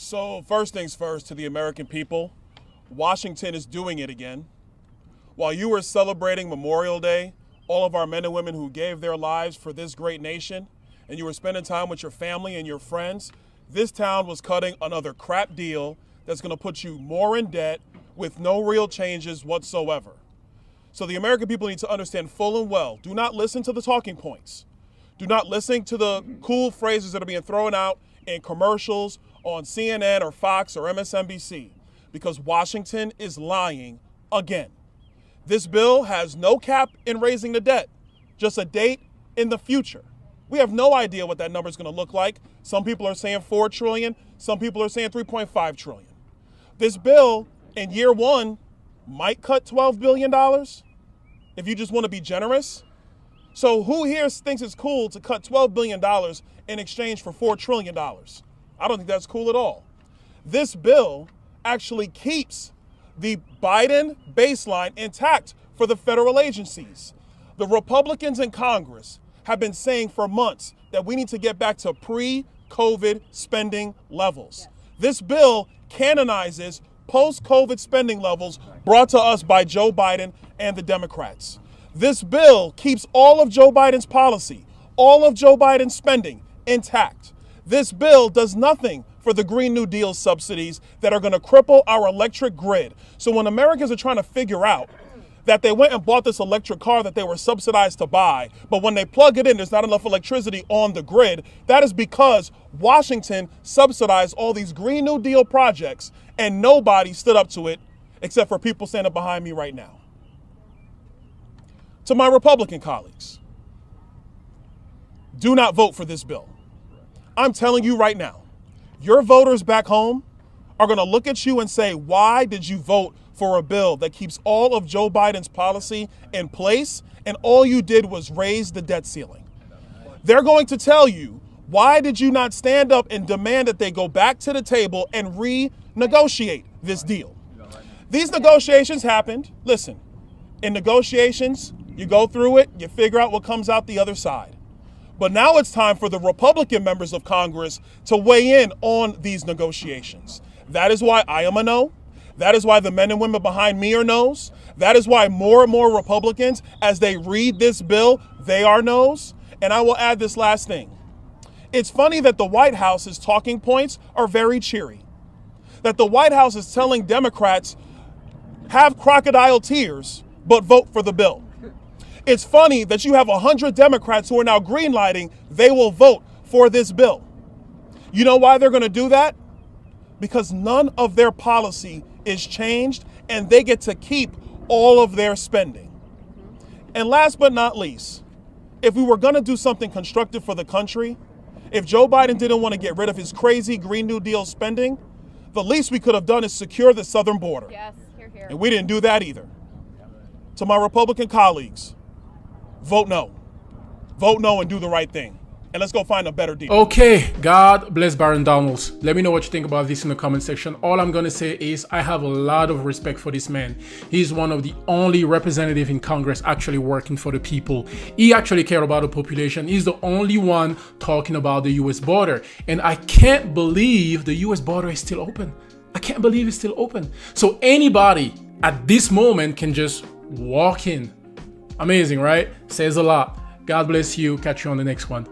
So first things first, to the American people, Washington is doing it again. While you were celebrating Memorial Day, all of our men and women who gave their lives for this great nation, and you were spending time with your family and your friends, this town was cutting another crap deal that's going to put you more in debt with no real changes whatsoever. So the American people need to understand full and well, do not listen to the talking points. Do not listen to the cool phrases that are being thrown out in commercials on CNN or Fox or MSNBC, because Washington is lying again. This bill has no cap in raising the debt, just a date in the future. We have no idea what that number is going to look like. Some people are saying 4 trillion, some people are saying 3.5 trillion. This bill in year one might cut $12 billion if you just want to be generous. So who here thinks it's cool to cut $12 billion in exchange for $4 trillion? I don't think that's cool at all. This bill actually keeps the Biden baseline intact for the federal agencies. The Republicans in Congress have been saying for months that we need to get back to pre-COVID spending levels. This bill canonizes post-COVID spending levels brought to us by Joe Biden and the Democrats. This bill keeps all of Joe Biden's policy, all of Joe Biden's spending intact. This bill does nothing for the Green New Deal subsidies that are going to cripple our electric grid. So when Americans are trying to figure out that they went and bought this electric car that they were subsidized to buy, but when they plug it in, there's not enough electricity on the grid, that is because Washington subsidized all these Green New Deal projects and nobody stood up to it except for people standing behind me right now. To my Republican colleagues, do not vote for this bill. I'm telling you right now, your voters back home are going to look at you and say, why did you vote for a bill that keeps all of Joe Biden's policy in place and all you did was raise the debt ceiling? They're going to tell you, why did you not stand up and demand that they go back to the table and renegotiate this deal? These negotiations happened. Listen, in negotiations, you go through it, you figure out what comes out the other side. But now it's time for the Republican members of Congress to weigh in on these negotiations. That is why I am a no. That is why the men and women behind me are no's. That is why more and more Republicans, as they read this bill, they are no's. And I will add this last thing. It's funny that the White House's talking points are very cheery. That the White House is telling Democrats, have crocodile tears, but vote for the bill. It's funny that you have 100 Democrats who are now greenlighting, they will vote for this bill. You know why they're going to do that? Because none of their policy is changed and they get to keep all of their spending. And last but not least, if we were going to do something constructive for the country, if Joe Biden didn't want to get rid of his crazy Green New Deal spending, the least we could have done is secure the southern border. Yes, hear, hear. And we didn't do that either. To my Republican colleagues, vote no. Vote no and do the right thing. And let's go find a better deal. Okay, God bless Byron Donalds. Let me know what you think about this in the comment section. All I'm gonna say is I have a lot of respect for this man. He's one of the only representatives in Congress actually working for the people. He actually cares about the population. He's the only one talking about the US border. And I can't believe the US border is still open. I can't believe it's still open. So anybody at this moment can just walk in. Amazing, right? Says a lot. God bless you. Catch you on the next one.